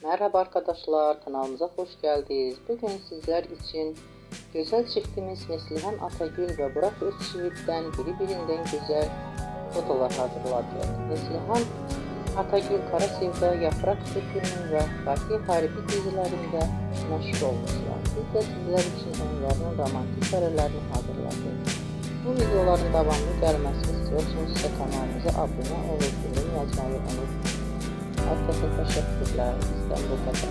Merhaba arkadaşlar, kanalımıza hoş geldiniz. Bugün sizler için güzel çiftimiz Neslihan Atagül ve Burak Özçivit'ten birbirinden güzel fotolar hazırladı. Neslihan Atagül Kara Sevda, Yaprak Dökümü ve Fatih Harbi dizilerinde meşhur olmuşlar. Biz de sizler için onların romantik karelerini hazırladık. Bu videoların devamlı gelmesini istiyorsanız ise kanalımıza abone olup yorum yazmayı unutmayın. Herkese teşekkürler. Bizden bu kadar.